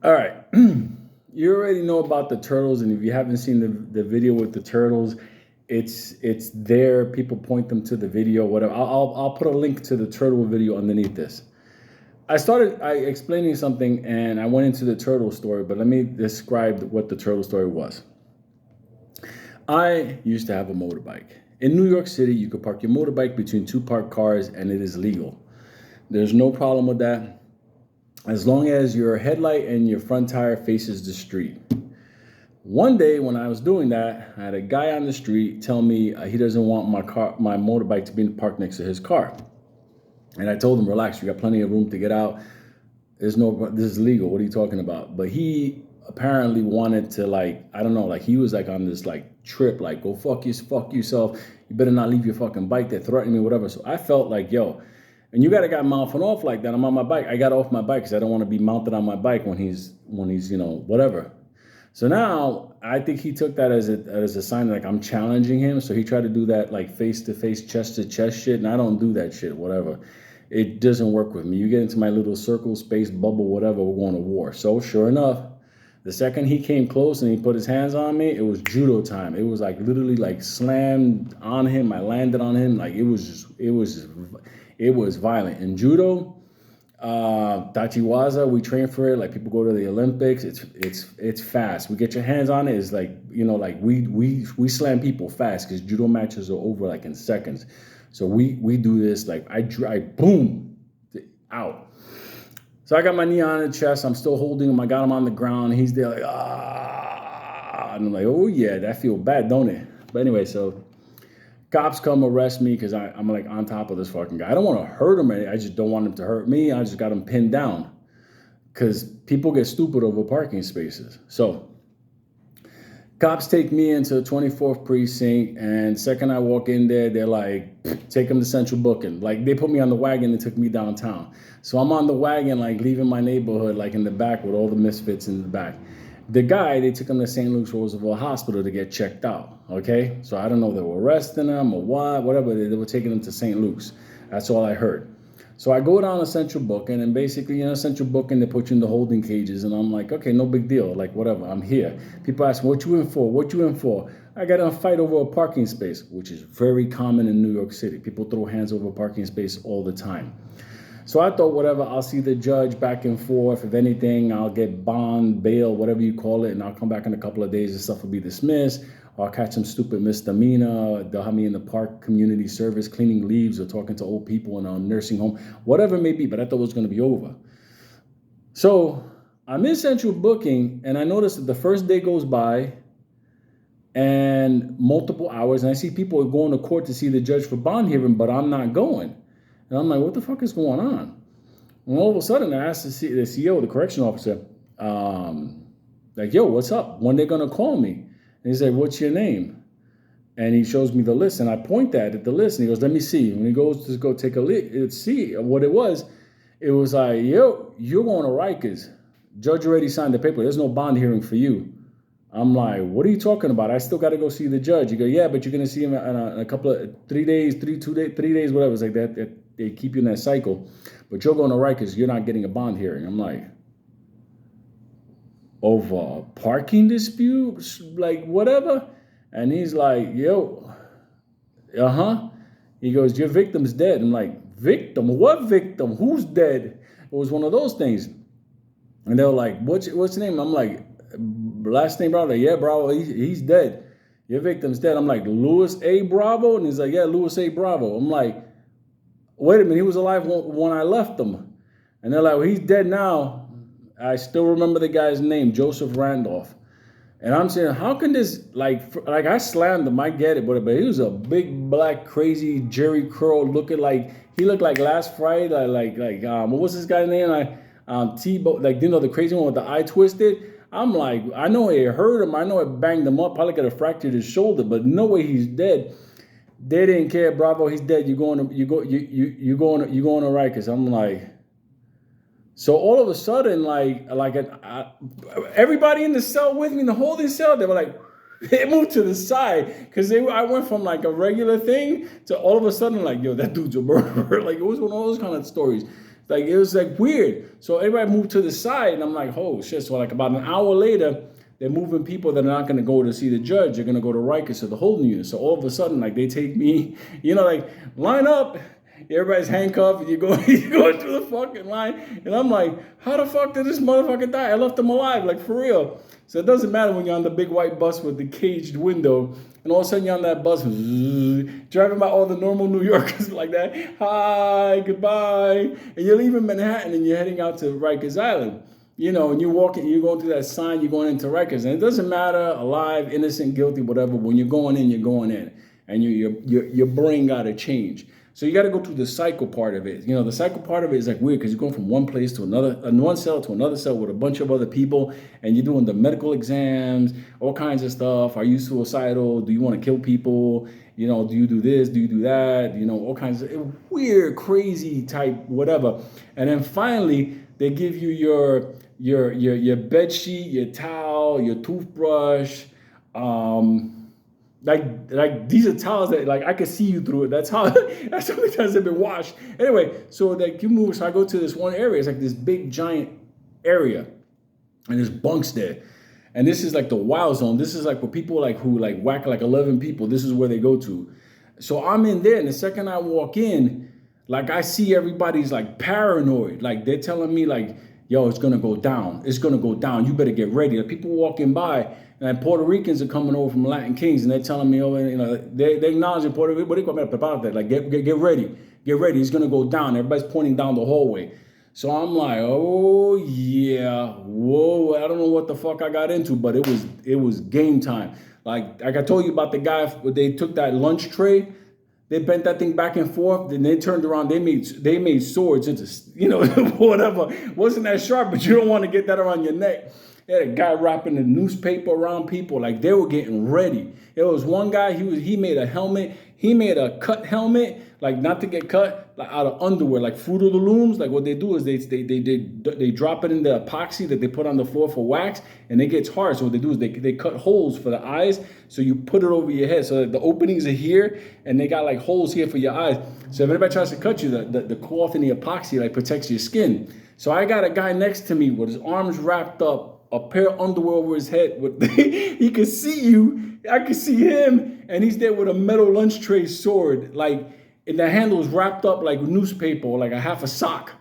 All right. You already know about the turtles, and if you haven't seen the video with the turtles, it's there. People point them to the video, whatever. I'll put a link to the turtle video underneath this. I explaining something, and I went into the turtle story, but let me describe what the turtle story was. I used to have a motorbike. In New York City, you could park your motorbike between two parked cars, and it is legal. There's no problem with that as long as your headlight and your front tire faces the street. One day when I was doing that, I had a guy on the street tell me he doesn't want my motorbike to be parked next to his car. And I told him, relax, you got plenty of room to get out. This is legal. What are you talking about? But he apparently wanted to, like, I don't know, like he was like on this like trip, like go fuck yourself. You better not leave your fucking bike there, threatening me, whatever. So I felt like, yo, and you gotta got mounted off like that. I'm on my bike. I got off my bike because I don't want to be mounted on my bike when he's whatever. So now I think he took that as a sign like I'm challenging him. So he tried to do that like face to face, chest to chest shit, and I don't do that shit. Whatever, it doesn't work with me. You get into my little circle, space, bubble, whatever. We're going to war. So sure enough, the second he came close and he put his hands on me, it was judo time. It was like literally like slammed on him. I landed on him. Like it was violent. In judo, Tachiwaza, we train for it. Like people go to the Olympics. It's fast. We get your hands on it. It's like like we slam people fast because judo matches are over like in seconds. So we do this like I boom out. So I got my knee on his chest. I'm still holding him. I got him on the ground. He's there like and I'm like, oh yeah, that feel bad, don't it? But anyway, so cops come arrest me because I'm like on top of this fucking guy. I don't want to hurt him. I just don't want him to hurt me. I just got him pinned down because people get stupid over parking spaces. So cops take me into the 24th precinct, and second I walk in there, they're like, take him to central booking. Like they put me on the wagon and took me downtown. So I'm on the wagon, like leaving my neighborhood, like in the back with all the misfits in the back. The guy, they took him to St. Luke's Roosevelt Hospital to get checked out. Okay, so I don't know if they were arresting him or what, whatever. They were taking him to St. Luke's. That's all I heard. So I go down to central booking, and basically, central booking, they put you in the holding cages, and I'm like, okay, no big deal, like whatever, I'm here. People ask me, what you in for? What you in for? I got in a fight over a parking space, which is very common in New York City. People throw hands over a parking space all the time. So I thought, whatever, I'll see the judge back and forth. If anything, I'll get bond, bail, whatever you call it, and I'll come back in a couple of days and stuff will be dismissed. Or I'll catch some stupid misdemeanor. They'll have me in the park community service cleaning leaves or talking to old people in a nursing home, whatever it may be. But I thought it was going to be over. So I'm in central booking, and I noticed that the first day goes by and multiple hours, and I see people going to court to see the judge for bond hearing, but I'm not going. And I'm like, what the fuck is going on? And all of a sudden, I asked the CEO, the correction officer, like, yo, what's up? When they going to call me? And he said, what's your name? And he shows me the list, and I point that at the list, and he goes, let me see. When he goes to go take a look, see what it was like, yo, you're going to Rikers. Judge already signed the paper. There's no bond hearing for you. I'm like, what are you talking about? I still got to go see the judge. You go, yeah, but you're going to see him in a couple of 3 days, 3 days, whatever. It's like that. They keep you in that cycle. But you're going to Rikers. You're not getting a bond hearing. I'm like, over parking disputes, like whatever. And he's like, yo, He goes, your victim's dead. I'm like, victim? What victim? Who's dead? It was one of those things. And they were like, what's your name? I'm like, last name Bravo. Like, yeah, Bravo, he's dead. Your victim's dead. I'm like, Louis A. Bravo? And he's like, yeah, Louis A. Bravo. I'm like, wait a minute, he was alive when I left him. And they're like, well, he's dead now. I still remember the guy's name, Joseph Randolph. And I'm saying, how can this, like I slammed him, I get it, but he was a big, black, crazy Jerry Curl looking like, he looked like last Friday, what was this guy's name? T-Bo, like, the crazy one with the eye twisted. I'm like, I know it hurt him, I know it banged him up, probably could have fractured his shoulder, but no way he's dead. They didn't care, Bravo, he's dead, you're going to Rikers. I'm like, so all of a sudden, everybody in the cell with me, in the holding cell, they were like, they moved to the side because I went from like a regular thing to all of a sudden like, yo, that dude's a murderer. Like it was one of those kind of stories. Like, it was like weird. So everybody moved to the side, and I'm like, oh shit. So like about an hour later, they're moving people that are not going to go to see the judge. They're going to go to Rikers, to the holding unit. So all of a sudden, like, they take me, like, line up. Everybody's handcuffed, and you're going through the fucking line. And I'm like, how the fuck did this motherfucker die? I left him alive, like, for real. So it doesn't matter when you're on the big white bus with the caged window, and all of a sudden you're on that bus, driving by all the normal New Yorkers like that. Hi, goodbye. And you're leaving Manhattan, and you're heading out to Rikers Island. And you're walking, you're going through that sign, you're going into Rikers. And it doesn't matter, alive, innocent, guilty, whatever. When you're going in, you're going in. And your brain got to change. So you got to go through the cycle part of it. The cycle part of it is like weird because you're going from one place to another, one cell to another cell with a bunch of other people, and you're doing the medical exams, all kinds of stuff. Are you suicidal? Do you want to kill people? Do you do this? Do you do that? All kinds of weird, crazy type whatever. And then finally, they give you your bed sheet, your towel, your toothbrush. Like these are towels that like I can see you through it. That's how many times they've been washed. Anyway, so like you move. So I go to this one area. It's like this big giant area, and there's bunks there. And this is like the wild zone. This is like for people like who like whack like 11 people. This is where they go to. So I'm in there, and the second I walk in, like I see everybody's like paranoid. Like they're telling me like, yo, it's gonna go down. It's gonna go down. You better get ready. Like people walking by. And Puerto Ricans are coming over from Latin Kings, and they're telling me, they acknowledge in Puerto Rico, what do you call about that? Like, get ready. Get ready. It's going to go down. Everybody's pointing down the hallway. So I'm like, oh, yeah. Whoa, I don't know what the fuck I got into, but it was game time. Like I told you about the guy, they took that lunch tray, they bent that thing back and forth, then they turned around, they made swords into, whatever. Wasn't that sharp, but you don't want to get that around your neck. They had a guy wrapping the newspaper around people like they were getting ready. There was one guy, he made a helmet. He made a cut helmet, like not to get cut, like out of underwear, like Fruit of the Looms. Like what they do is they drop it in the epoxy that they put on the floor for wax, and it gets hard. So what they do is they cut holes for the eyes. So you put it over your head. So the openings are here, and they got like holes here for your eyes. So if anybody tries to cut you, the cloth and the epoxy like protects your skin. So I got a guy next to me with his arms wrapped up, a pair of underwear over his head. He could see you. I could see him, and he's there with a metal lunch tray sword, like, and the handle is wrapped up like newspaper, or like a half a sock.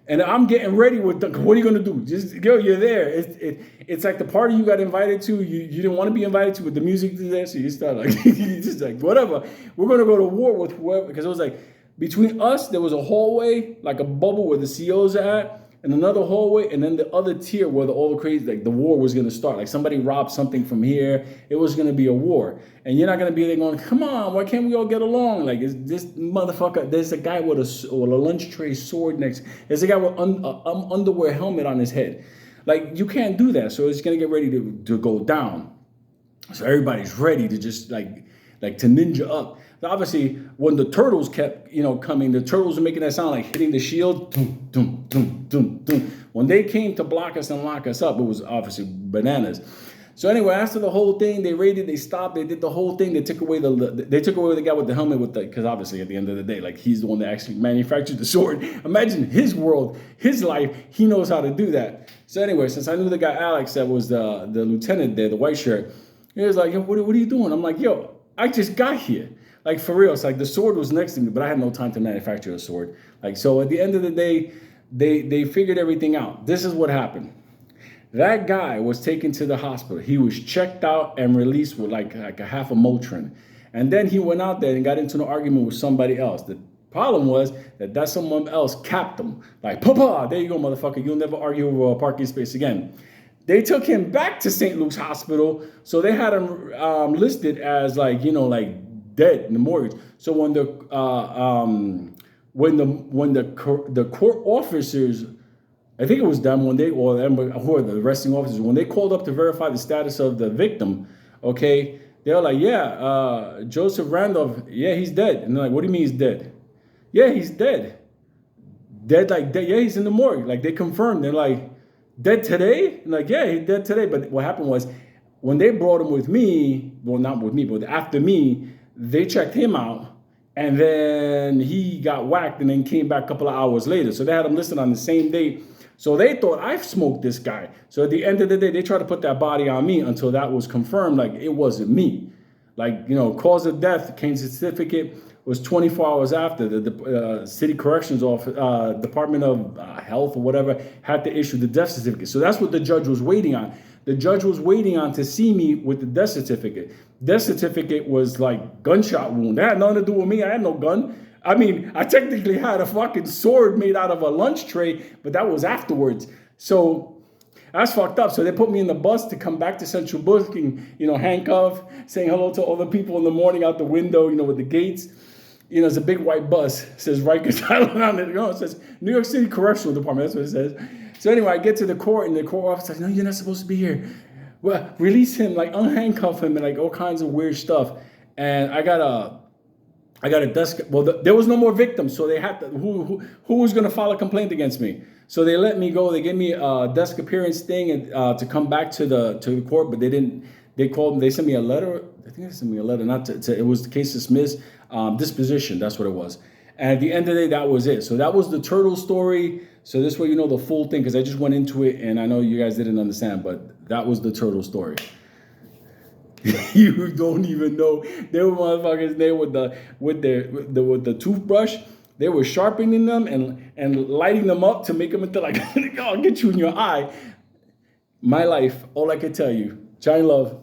And I'm getting ready with what are you gonna do? Just go, you're there. It's like the party you got invited to. You didn't want to be invited to, but the music is there, so you start like you just like whatever. We're gonna go to war with whoever, because it was like between us there was a hallway, like a bubble where the COs are at. And another hallway, and then the other tier where all the crazy, like the war was going to start. Like somebody robbed something from here. It was going to be a war. And you're not going to be there going, come on, why can't we all get along? Like, is this motherfucker, there's a guy with a lunch tray sword next. There's a guy with underwear helmet on his head. Like, you can't do that. So it's going to get ready to go down. So everybody's ready to just like to ninja up. Obviously, when the turtles kept, coming, the turtles were making that sound like hitting the shield. Dum, dum, dum, dum, dum. When they came to block us and lock us up, it was obviously bananas. So anyway, after the whole thing, they raided, they stopped, they did the whole thing. They took away the guy with the helmet because obviously at the end of the day, like he's the one that actually manufactured the sword. Imagine his world, his life. He knows how to do that. So anyway, since I knew the guy Alex that was the lieutenant there, the white shirt, he was like, yo, what are you doing? I'm like, yo, I just got here. Like, for real, it's like the sword was next to me, but I had no time to manufacture a sword. Like, so at the end of the day, they figured everything out. This is what happened. That guy was taken to the hospital. He was checked out and released with like a half a Motrin. And then he went out there and got into an argument with somebody else. The problem was that someone else capped him. Like, Papa, there you go, motherfucker. You'll never argue over a parking space again. They took him back to St. Luke's Hospital. So they had him listed as like, dead in the mortgage. So when the court officers, I think it was them who are the arresting officers, when they called up to verify the status of the victim, okay, they were like, yeah, Joseph Randolph, yeah, he's dead. And they're like, what do you mean he's dead? Yeah, he's dead. Dead, like dead. Yeah, he's in the morgue. Like they confirmed. They're like, dead today? And like, yeah, he's dead today. But what happened was when they brought him with me, well, not with me, but after me, they checked him out, And then he got whacked and then came back a couple of hours later. So they had him listed on the same day. So they thought I smoked this guy. So at the end of the day, they tried to put that body on me until that was confirmed. Like, it wasn't me. Like, cause of death, Kane's certificate was 24 hours after the city corrections office, Department of Health or whatever, had to issue the death certificate. So that's what the judge was waiting on. The judge was waiting on to see me with the death certificate. Death certificate was like gunshot wound. That had nothing to do with me. I had no gun. I mean, I technically had a fucking sword made out of a lunch tray, but that was afterwards. So that's fucked up. So they put me in the bus to come back to Central Booking, handcuffed, saying hello to all the people in the morning out the window, with the gates. It's a big white bus. It says Rikers Island on it. It says New York City Correctional Department. That's what it says. So anyway, I get to the court, and the court officer says, "No, you're not supposed to be here. Well, release him, like unhandcuff him, and like all kinds of weird stuff." And I got a desk. Well, there was no more victims, so they had to. Who was going to file a complaint against me? So they let me go. They gave me a desk appearance thing and to come back to the court, but they didn't. They called. They sent me a letter. I think they sent me a letter. Not to it was the case dismissed. Disposition. That's what it was. And at the end of the day, that was it. So that was the turtle story. So this way, the full thing, because I just went into it, and I know you guys didn't understand, but that was the turtle story. You don't even know. There were motherfuckers there with the toothbrush. They were sharpening them and lighting them up to make them into like, I'll get you in your eye. My life, all I can tell you. Shine love.